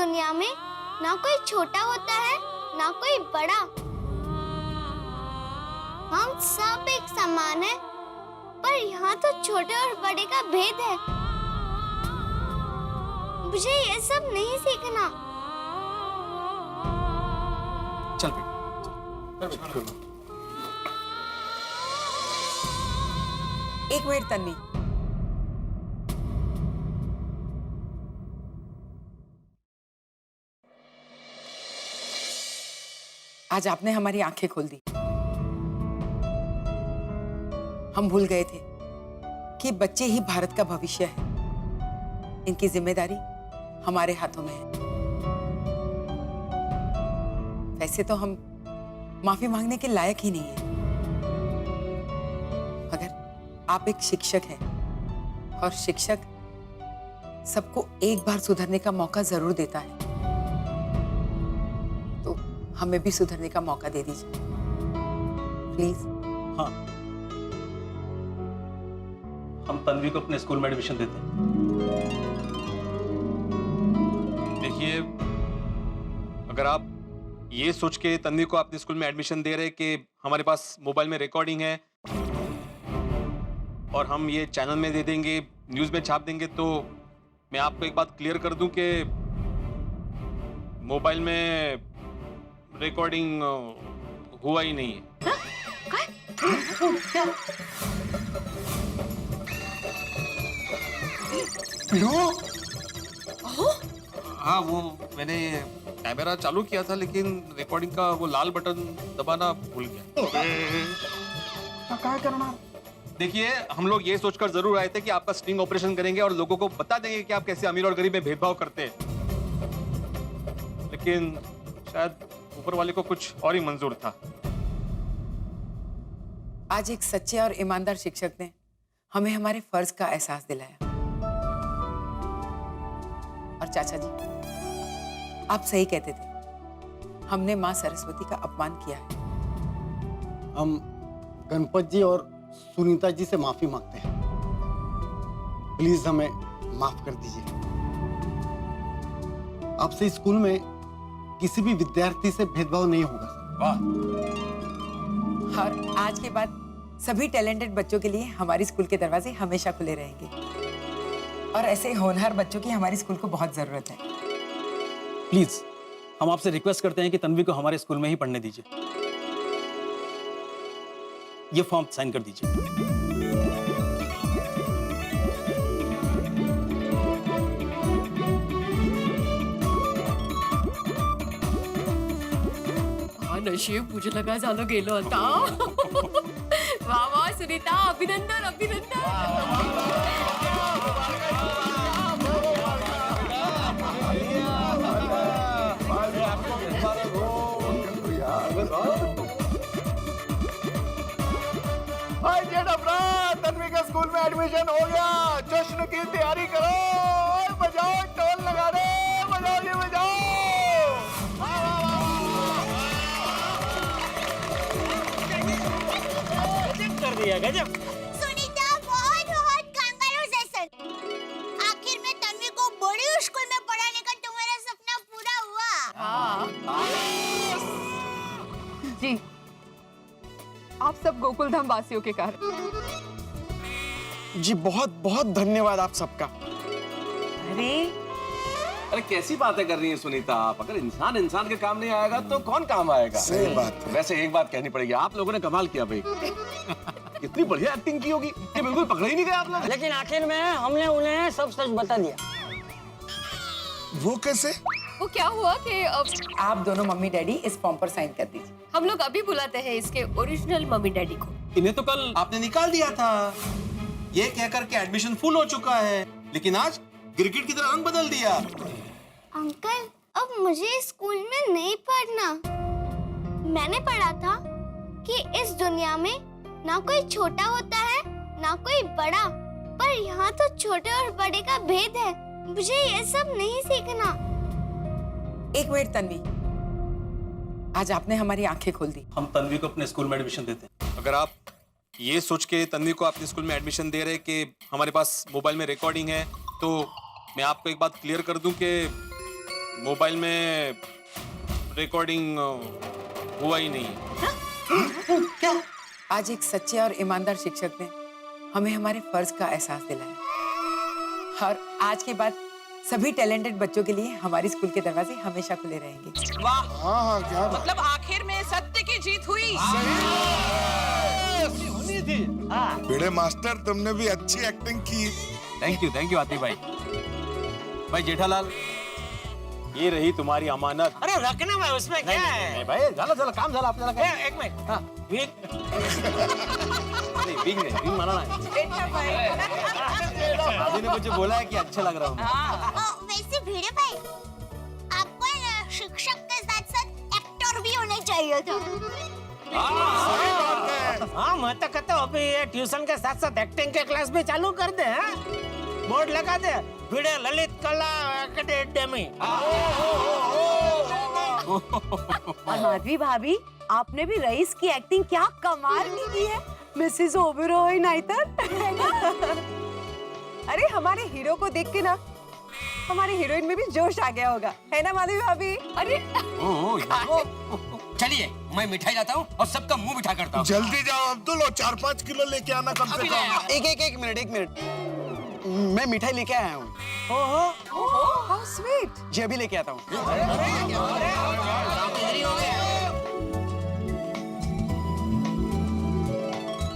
दुनिया में ना कोई छोटा होता है ना कोई बड़ा। हम सब एक समान है, पर यहाँ तो छोटे और बड़े का भेद है। मुझे ये सब नहीं सीखना। चल बेटा। एक मिनट तन्वी, आज आपने हमारी आंखें खोल दी। हम भूल गए थे कि बच्चे ही भारत का भविष्य है। इनकी जिम्मेदारी हमारे हाथों में है। वैसे तो हम माफी मांगने के लायक ही नहीं है, मगर आप एक शिक्षक हैं और शिक्षक सबको एक बार सुधरने का मौका जरूर देता है। तो हमें भी सुधरने का मौका दे दीजिए प्लीज। हाँ, हम तन्वी को अपने स्कूल में एडमिशन देते हैं। देखिए, अगर आप ये सोच के तन्वी को अपने स्कूल में एडमिशन दे रहे कि हमारे पास मोबाइल में रिकॉर्डिंग है और हम ये चैनल में दे देंगे, न्यूज़ में छाप देंगे, तो मैं आपको एक बात क्लियर कर दूं कि मोबाइल में रिकॉर्डिंग हुआ ही नहीं है। हाँ, वो मैंने कैमरा चालू किया था लेकिन रिकॉर्डिंग का वो लाल बटन दबाना भूल गया। क्या करना? देखिए, हम लोग ये सोचकर जरूर आए थे कि आपका स्टिंग ऑपरेशन करेंगे और लोगों को बता देंगे कि आप कैसे अमीर और गरीब में भेदभाव करते हैं, लेकिन शायद ऊपर वाले को कुछ और ही मंजूर था। आज एक सच्चे और ईमानदार शिक्षक ने हमें हमारे फर्ज का एहसास दिलाया। और चाचा जी, आप सही कहते थे, हमने मां सरस्वती का अपमान किया है। हम गणपत जी और सुनीता जी से माफी मांगते हैं। प्लीज हमें माफ कर दीजिए। आपसे स्कूल में किसी भी विद्यार्थी से भेदभाव नहीं होगा सर। वाह। और आज के बाद सभी टैलेंटेड बच्चों के लिए हमारी स्कूल के दरवाजे हमेशा खुले रहेंगे। और ऐसे होनहार बच्चों की हमारी स्कूल को बहुत जरूरत है। प्लीज, हम आपसे रिक्वेस्ट करते हैं कि तन्वी को हमारे स्कूल में ही पढ़ने दीजिए। ये फॉर्म साइन कर दीजिए। नशीब मुझे लगा झालं गेलो आता। वाह वाह सुनीता, अभिनंदन अभिनंदन। तन्वी का स्कूल में एडमिशन हो गया। जश्न की तैयारी करो और बजाओ, टोल लगा दे, बजाओ ये बजाओ। कर दिया गजब। सुनीता बहुत बहुत कांगारूसेशन। आखिर में तन्वी को बड़ी स्कूल में पढ़ाने का तुम्हारा सपना पूरा हुआ। जी, आप सब गोकुलधाम वासियों के कारण। जी बहुत बहुत धन्यवाद आप सबका। अरे कैसी बातें कर रही हैं सुनीता आप? अगर इंसान इंसान के काम नहीं आएगा तो कौन काम आएगा? सही बात है। वैसे एक बात कहनी पड़ेगी, आप लोगों ने कमाल किया भाई। कितनी बढ़िया एक्टिंग की होगी कि बिल्कुल पकड़े ही नहीं गए आप लोग। लेकिन आखिर में हमने उन्हें सब सच बता दिया। वो कैसे? वो क्या हुआ कि अब आप दोनों मम्मी डैडी इस फॉर्म पर साइन कर दीजिए। हम लोग अभी बुलाते हैं इसके ओरिजिनल मम्मी डैडी को। इन्हें तो कल आपने निकाल दिया था, ये कहकर के एडमिशन फुल हो चुका है, लेकिन आज क्रिकेट की तरह रंग बदल दिया। अंकल, अब मुझे स्कूल में नहीं पढ़ना। मैंने पढ़ा था कि इस दुनिया में ना कोई छोटा होता है ना कोई बड़ा, पर यहाँ तो छोटे और बड़े का भेद है। मुझे ये सब नहीं सीखना। एक मिनट तन्वी, आज आपने हमारी आंखें खोल दी। हम तन्वी को अपने स्कूल में एडमिशन देते हैं। अगर आप ये सोच के तन्वी को अपने स्कूल में एडमिशन दे रहे कि हमारे पास मोबाइल में रिकॉर्डिंग है, तो मैं आपको एक बात क्लियर कर दूं कि मोबाइल में रिकॉर्डिंग हुआ ही नहीं। आज एक सच्चे और ईमानदार शिक्षक ने हमें हमारे फर्ज का एहसास दिलाया और आज के बाद सभी टैलेंटेड बच्चों के लिए हमारी स्कूल के दरवाजे हमेशा खुले रहेंगे। वाह, हाँ क्या बात। मतलब आखिर में सत्य की जीत हुई। होनी थी। भिड़े मास्टर, तुमने भी अच्छी एक्टिंग की। थैंक यू आतिफ भाई। भाई जेठालाल, ये रही तुम्हारी अमानत। अरे रखने में उसमें क्या है? भाई झालं काम झालं आपल्याला काय? एक मिनट। हाँ, नहीं, विंग माना ना। दादी ने मुझे बोला है कि अच्छा लग रहा हूँ। वैसे भिड़े भाई, आपको शिक्षक के साथ साथ एक्टर भी होने चाहिए था। हाँ, मैं तो कहता हूँ अभी ये ट्यूशन के साथ साथ एक्टिंग के क्लास भी चालू कर दे। हाँ? बोर्ड लगा दे, भिड़े ललित कला एकेडमी। और माधवी भाभी, आपने भी रईस की एक्टिंग क्या कमाल की है, मिसेस ओबेरॉय नाइटर। अरे हमारे हीरो को देख के ना हमारे हीरोइन में भी जोश आ गया होगा, है ना माधवी भाभी? अरे चलिए, मैं मिठाई लाता हूँ और सबका मुंह मीठा करता हूँ। जल्दी जाओ अब्दुल, और 4-5 किलो लेके आना कम से कम। एक मिनट। मैं मिठाई लेके आया हूँ। How sweet. जी अभी लेके आता हूँ।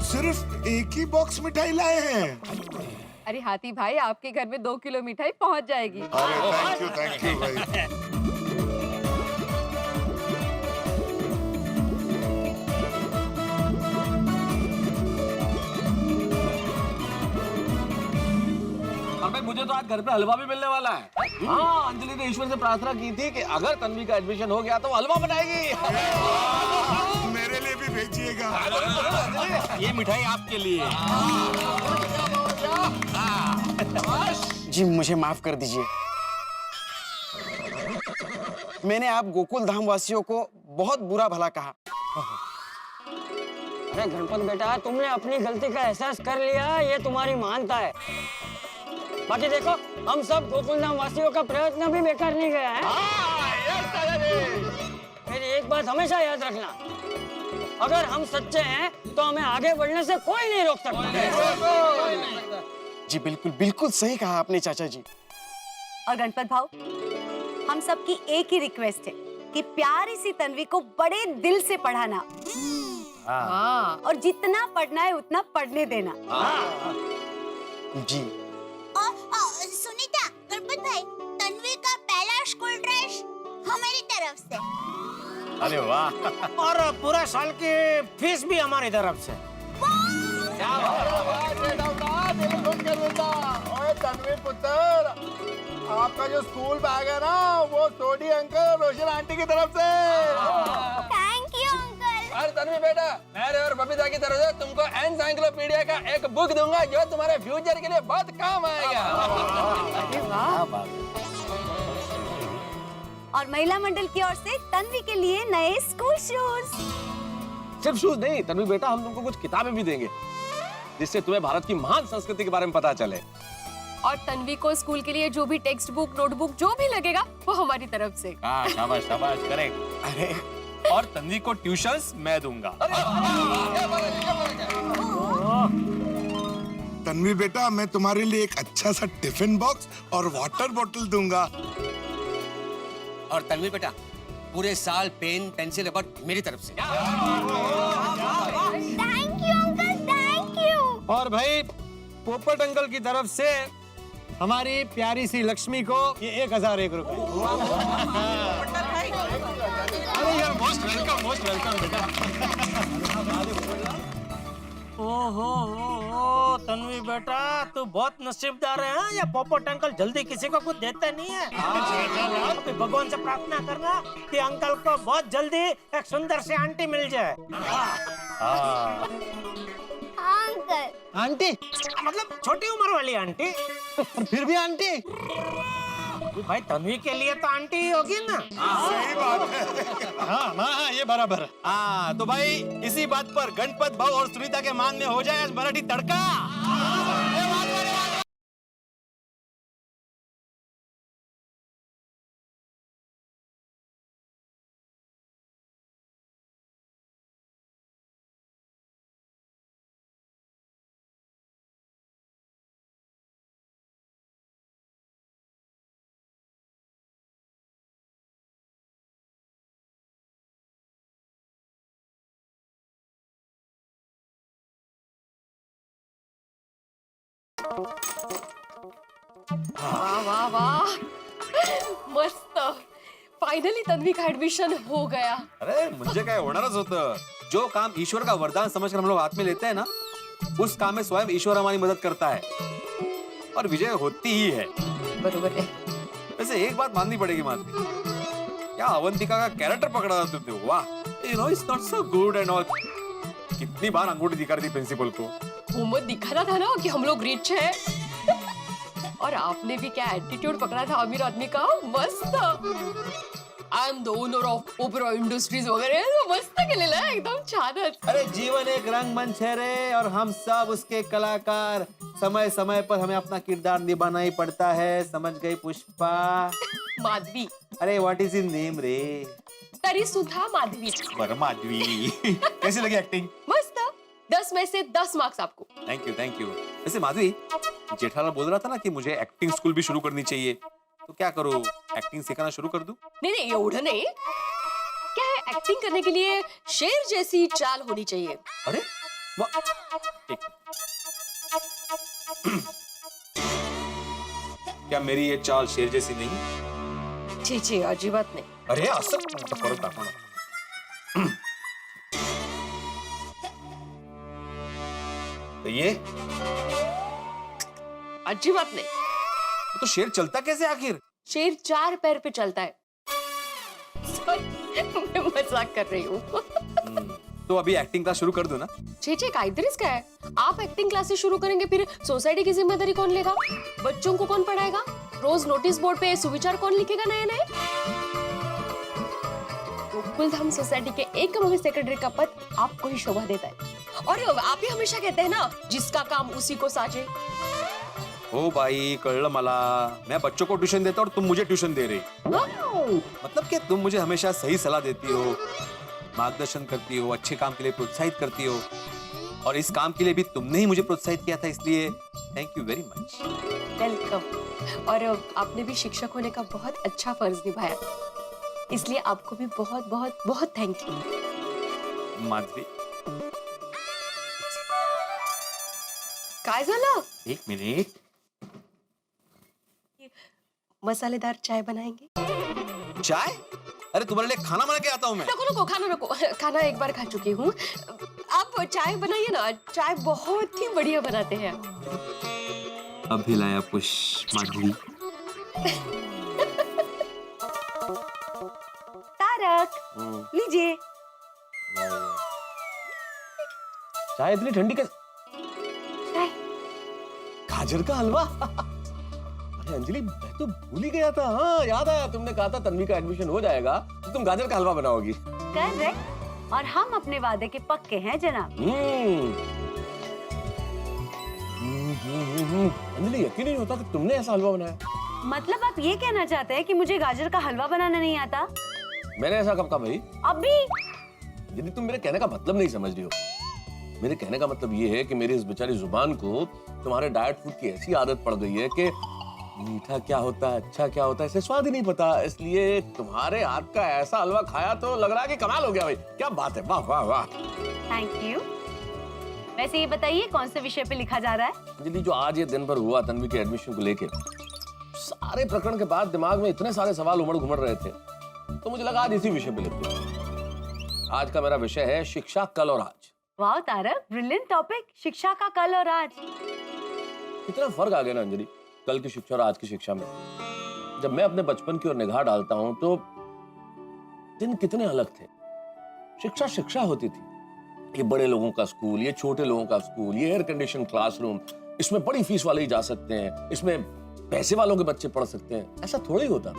सिर्फ एक ही बॉक्स मिठाई लाए हैं। अरे हाथी भाई, आपके घर में 2 किलो मिठाई पहुंच जाएगी। अरे थैंक यू भाई। और भाई मुझे तो आज घर पे हलवा भी मिलने वाला है। हाँ, अंजलि ने ईश्वर से प्रार्थना की थी कि अगर तन्वी का एडमिशन हो गया तो हलवा बनाएगी। मेरे लिए भी भेजिएगा। ये मिठाई आपके लिए। जी मुझे माफ कर दीजिए। मैंने आप गोकुल धाम वासियों को बहुत बुरा भला कहा। अरे गणपत बेटा, तुमने अपनी गलती का एहसास कर लिया, ये तुम्हारी महानता है। बाकी देखो, हम सब गोकुलधाम वासियों का प्रयत्न भी बेकार नहीं गया है। मेरी एक बात हमेशा याद रखना, अगर हम सच्चे हैं तो हमें आगे बढ़ने से कोई नहीं रोक सकता। जी बिल्कुल सही कहा आपने चाचा जी। और गणपत भाव, हम सबकी एक ही रिक्वेस्ट है कि प्यारी सी तन्वी को बड़े दिल से पढ़ाना। हाँ। और जितना पढ़ना है उतना पढ़ने देना। जी। सुनीता, गणपत भाई, तन्वी का पहला स्कूल ड्रेस हमारी तरफ से। अरे वाह। और पूरा साल की फीस भी हमारी तरफ से। तन्वी पुत्र, आपका जो स्कूल बैग है ना, वो सोडी अंकल, रोशन आंटी की तरफ से। Thank you uncle. अरे तन्वी बेटा, मेरे और बबीता की तरफ से तुमको एनसाइक्लोपीडिया का एक बुक दूंगा जो तुम्हारे फ्यूचर के लिए बहुत काम आएगा। अरे वाह। और महिला मंडल की ओर से तन्वी के लिए नए स्कूल शूज। सिर्फ शूज नहीं तन्वी बेटा, हम तुमको कुछ किताबें भी देंगे जिससे तुम्हें भारत की महान संस्कृति के बारे में पता चले। और तन्वी को स्कूल के लिए जो भी टेक्स्ट बुक, नोटबुक जो भी लगेगा वो हमारी तरफ से। शाबाश शाबाश, करेक्ट। अरे और तन्वी को ट्यूशंस मैं दूंगा। तन्वी बेटा, मैं तुम्हारे लिए एक अच्छा सा टिफिन बॉक्स और वाटर बोतल दूंगा। और तन्वी बेटा, पूरे साल पेन, पेंसिल, रबड़ मेरी तरफ से। Thank you uncle, thank you. और भाई पोपट अंकल की तरफ से हमारी प्यारी सी लक्ष्मी को ये 1001 रुपए। अरे यार, मोस्ट वेलकम बेटा। ओहो तन्वी बेटा, तू बहुत नसीबदार है। ये पोपट अंकल जल्दी किसी को कुछ देते नहीं है। अभी भगवान से प्रार्थना करना कि अंकल को बहुत जल्दी एक सुंदर सी आंटी मिल जाए। अंकल, आंटी मतलब छोटी उम्र वाली आंटी। फिर भी आंटी भाई, तन्वी के लिए तो आंटी ही होगी ना। सही बात है। हाँ, ये बराबर। हाँ तो भाई, इसी बात पर गणपत भाव और सुनीता के मांग में हो जाए आज मराठी तड़का। वाह वाह वाह, मस्त. फायनली तन्वी का एडमिशन हो गया. अरे म्हणजे काय होणारच होतं. जो काम ईश्वर का वरदान समझकर हम लोग हाथ में लेते हैं ना, उस काम में स्वयं ईश्वर हमारी मदद करता है और विजय होती ही है. बरोबर है. वैसे एक बात माननी पड़ेगी माधवी, क्या अवंतिका का कैरेक्टर पकड़ा था तुमने. वाह, you know it's not so good and all. कितनी बार अंगूठी दिखा रही थी प्रिंसिपल को. हुम्मत दिखाना था ना कि हम लोग रिच है. और आपने भी क्या एटीट्यूड पकड़ा था अमीर आदमी का. मस्त. I am the owner of opera industries वगैरह. मस्त केलेलं आहे एकदम छानच. अरे जीवन एक रंगमंच है रे, और हम सब उसके कलाकार. समय समय पर हमें अपना किरदार निभाना ही पड़ता है. समझ गई पुष्पा? माधवी. अरे व्हाट इज इन नेम रे? तरी सुद्धा माधवी. बरं माधवी, कैसी लगी एक्टिंग? मस्त. 10 में से 10 मार्क्स आपको. Thank you thank you. वैसे माधवी, जेठालाल बोल रहा था ना कि मुझे एक्टिंग स्कूल भी शुरू करनी चाहिए, तो क्या करूँ, एक्टिंग सिखाना शुरू कर दूं? नहीं नहीं, एवढं नहीं. क्या है, एक्टिंग करने के लिए शेर जैसी चाल होनी चाहिए. अरे एक क्या मेरी ये चाल शेर जैसी नहीं? छी छी, अजिबात नाही. अरे असं परत दाखव ना. तो ये अजिबात नाही. तो शेर चलता कैसे आखिर? शेर 4 पैर पे चलता है. Sorry, मैं मजाक कर रही हूँ. तो अभी एक्टिंग क्लास शुरू कर दो ना. छे छे, काहीतरीच काय. आप एक्टिंग क्लासेस शुरू करेंगे, फिर सोसाइटी की जिम्मेदारी कौन लेगा? बच्चों को कौन पढ़ाएगा? रोज नोटिस बोर्ड पे सुविचार कौन लिखेगा नए नए? गोकुलधाम सोसाइटी के एकमेव सेक्रेटरी का पद आपको ही शोभा देता है. और आप ही हमेशा कहते हैं ना, जिसका काम उसी को साजे. ओ भाई, कळलं मला. मैं बच्चों को ट्यूशन देता और तुम मुझे ट्यूशन दे रही. मतलब कि तुम मुझे हमेशा सही सलाह देती हो, मार्गदर्शन करती हो, अच्छे काम के लिए प्रोत्साहित करती हो, और इस काम के लिए भी तुमने ही मुझे प्रोत्साहित किया था, इसलिए thank you very much. Welcome. और आपने भी शिक्षक होने का बहुत अच्छा फर्ज निभाया, इसलिए आपको भी बहुत बहुत बहुत थैंक यू. माधवी, काय झालं? एक मिनिट. मसालेदार चाय बनाएंगे? चाय? अरे तुम्हारे लिए खाना बना के आता हूँ मैं. नको नको, खाना नको. खाना एक बार खा चुकी हूँ. आप चाय बनाइए ना, चाय बहुत ही बढ़िया बनाते हैं. अभी लाया पुष्प. माधवी, तारक, लीजिए. चाय इतनी ठंडी कैसे? चाय. गाजर का हलवा. अरे अंजलि, मैं तो भूल ही गया था. हाँ, याद आया, तुमने कहा था तन्वी का एडमिशन हो जाएगा तो तुम गाजर का हलवा बनाओगी. करेक्ट. और हम अपने वादे के पक्के हैं जनाब. अंजलि, यकीन नहीं होता कि तुमने ऐसा हलवा बनाया. मतलब आप ये कहना चाहते हैं कि मुझे गाजर का हलवा बनाना नहीं आता? मैंने ऐसा कब कहा भाई? अभी. यदि तुम मेरे कहने का मतलब नहीं समझ रही हो. मेरे कहने का मतलब ये है कि मेरी इस बेचारी जुबान को तुम्हारे डाइट फूड की ऐसी आदत पड़ गई है कि मीठा क्या होता है, अच्छा क्या होता है, इसे स्वाद ही नहीं पता. इसलिए तुम्हारे हाथ का ऐसा हलवा खाया तो लग रहा है कि कमाल हो गया भाई. क्या बात है, वाह वाह वाह. Thank you. वैसे ये बताइए, कौन से विषय पे लिखा जा रहा है? अंजलि, जो आज ये दिन भर हुआ तन्वी के एडमिशन को लेके, सारे प्रकरण के बाद दिमाग में इतने सारे सवाल उमड़ घुमड़ रहे थे, तो मुझे लगा आज इसी विषय पे लिखते हैं. आज का मेरा विषय है शिक्षा कल और आज. वाह तारक, ब्रिलियंट टॉपिक. शिक्षा का कल और आज. कितना फर्क आ गया ना अंजलि, कल की शिक्षा और आज की शिक्षा में. जब मैं अपने बचपन की ओर निगाह डालता हूं तो दिन कितने अलग थे. शिक्षा शिक्षा होती थी. ये बड़े लोगों का स्कूल, ये छोटे लोगों का स्कूल, ये एयर कंडीशन क्लासरूम, इसमें बड़ी फीस वाले ही जा सकते हैं, इसमें पैसे वालों के बच्चे पढ़ सकते हैं. ऐसा थोड़ा ही होता.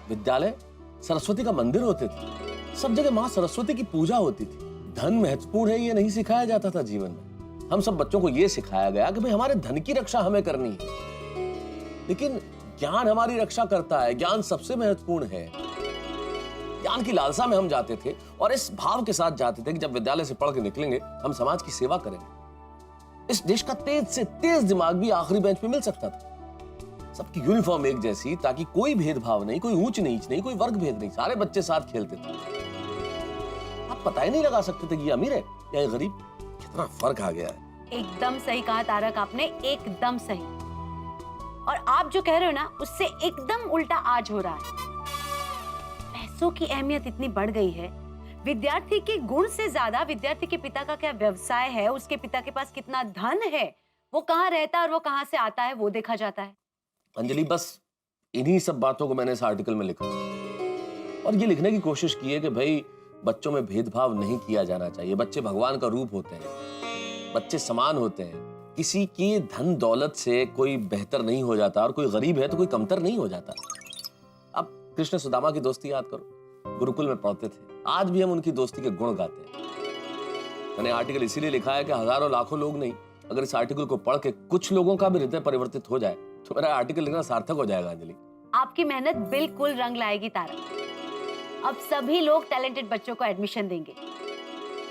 विद्यालय सरस्वती का मंदिर होते थे. सब जगह माँ सरस्वती की पूजा होती थी. धन महत्वपूर्ण है ये नहीं सिखाया जाता था जीवन में. हम सब बच्चों को ये सिखाया गया कि भाई हमारे धन की रक्षा हमें करनी है. लेकिन ज्ञान हमारी रक्षा करता है. ज्ञान सबसे महत्वपूर्ण है. ज्ञान की लालसा में हम जाते थे और इस भाव के साथ जाते थे कि जब विद्यालय से पढ़ के निकलेंगे हम समाज की सेवा करेंगे. इस देश का तेज से तेज दिमाग भी आखिरी बेंच पे मिल सकता था. सबकी यूनिफॉर्म एक जैसी, ताकि कोई भेदभाव नहीं, कोई ऊंच नीच नहीं, कोई वर्ग भेद नहीं. सारे बच्चे साथ खेलते थे. आप पता ही नहीं लगा सकते थे कि ये अमीर है या ये गरीब. कितना फर्क आ गया है. एकदम सही कहा तारक आपने, एकदम सही। और आप जो कह रहे हो ना, उससे एकदम उल्टा आज हो रहा है। पैसों की अहमियत इतनी बढ़ गई है, विद्यार्थी के गुण से ज्यादा विद्यार्थी के पिता का क्या व्यवसाय है, उसके पिता के पास कितना धन है, वो कहाँ रहता है और वो कहाँ से आता है, वो देखा जाता है। अंजलि, बस इन्हीं सब बातों को मैंने इस आर्टिकल में लिखा और ये लिखने की कोशिश की है कि भाई बच्चों में भेदभाव नहीं किया जाना चाहिए। बच्चे भगवान का रूप होते हैं, बच्चे समान होते हैं। किसी की धन दौलत से कोई बेहतर नहीं हो जाता और कोई गरीब है तो कोई कमतर नहीं हो जाता। अब कृष्ण सुदामा की दोस्ती याद करो, गुरुकुल में पढ़ते थे, आज भी हम उनकी दोस्ती के गुण गाते हैं। मैंने आर्टिकल इसीलिए लिखा है कि हजारों लाखों लोग नहीं, अगर इस आर्टिकल को पढ़ के कुछ लोगों का भी हृदय परिवर्तित हो जाए तो मेरा आर्टिकल लिखना सार्थक हो जाएगा। अंजलि, आपकी मेहनत बिल्कुल रंग लाएगी तारक। अब सभी लोग टैलेंटेड बच्चों को एडमिशन देंगे,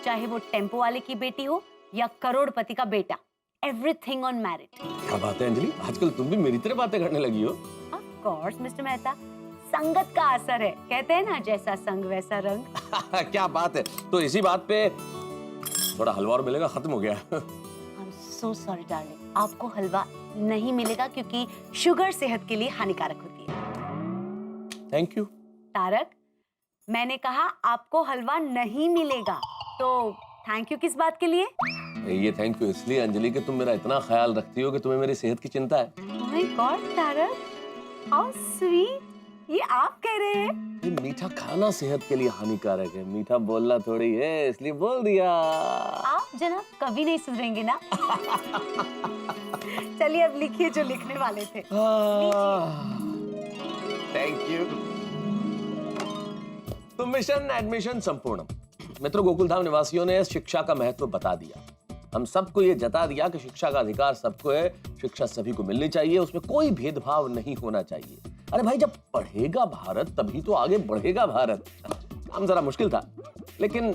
चाहे वो टेम्पो वाले की बेटी हो या करोड़पति का बेटा। Everything on merit. क्या बात है अंजलि, आजकल तुम भी मेरी तरह बातें करने लगी हो। ऑफ कोर्स मिस्टर मेहता, संगत का असर है, कहते हैं ना, जैसा संग वैसा रंग। क्या बात है। तो इसी बात पे थोड़ा हलवा और मिलेगा, खत्म हो गया। I am so sorry darling, आपको हलवा नहीं मिलेगा क्योंकि शुगर सेहत के लिए हानिकारक होती है। Thank you. तारक, मैंने कहा आपको हलवा नहीं मिलेगा, तो थैंक यू किस बात के लिए? ये थैंक यू इसलिए अंजलि कि तुम मेरा इतना ख्याल रखती हो कि तुम्हें मेरी सेहत की चिंता है। Oh my god Tarak, how sweet, ये आप कह रहे हैं? ये मीठा खाना सेहत के लिए हानिकारक है, मीठा बोलना थोड़ी है, इसलिए बोल दिया। आप जनाब कभी नहीं सुधरेंगे ना। चलिए अब लिखिए जो लिखने वाले थे। Thank you. तो मिशन एडमिशन संपूर्ण। मित्रों, गोकुलधाम निवासियों ने शिक्षा का महत्व बता दिया। हम सबको ये जता दिया कि शिक्षा का अधिकार सबको है, शिक्षा सभी को मिलनी चाहिए, उसमें कोई भेदभाव नहीं होना चाहिए। अरे भाई, जब पढ़ेगा भारत तभी तो आगे बढ़ेगा भारत। काम जरा मुश्किल था लेकिन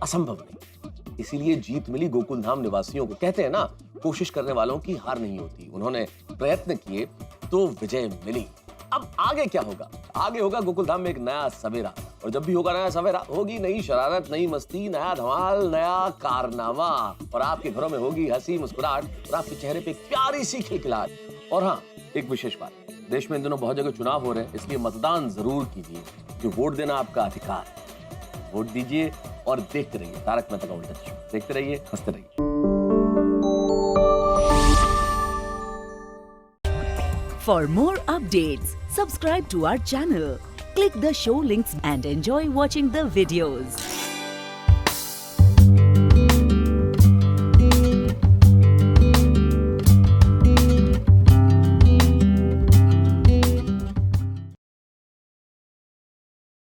असंभव नहीं, इसीलिए जीत मिली गोकुलधाम निवासियों को। कहते हैं ना, कोशिश करने वालों की हार नहीं होती। उन्होंने प्रयत्न किए तो विजय मिली। अब आगे क्या होगा? आगे होगा गोकुलधाम में एक नया सवेरा, और जब भी होगा नया सवेरा होगी नई शरारत, नई मस्ती, नया धमाल, नया कारनामा, और आपके घरों में होगी हंसी मुस्कुराहट और आपके चेहरे पे एक प्यारी सी खिलखिलाहट। और हाँ, एक विशेष बात, देश में इन दिनों बहुत जगह चुनाव हो रहे हैं, इसलिए मतदान जरूर कीजिए, कि वोट देना आपका अधिकार है। वोट दीजिए और देखते रहिए तारक मेहता का उल्टा चश्मा। देखते रहिए, हंसते रहिए। For more updates, subscribe to our channel, click the show links and enjoy watching the videos.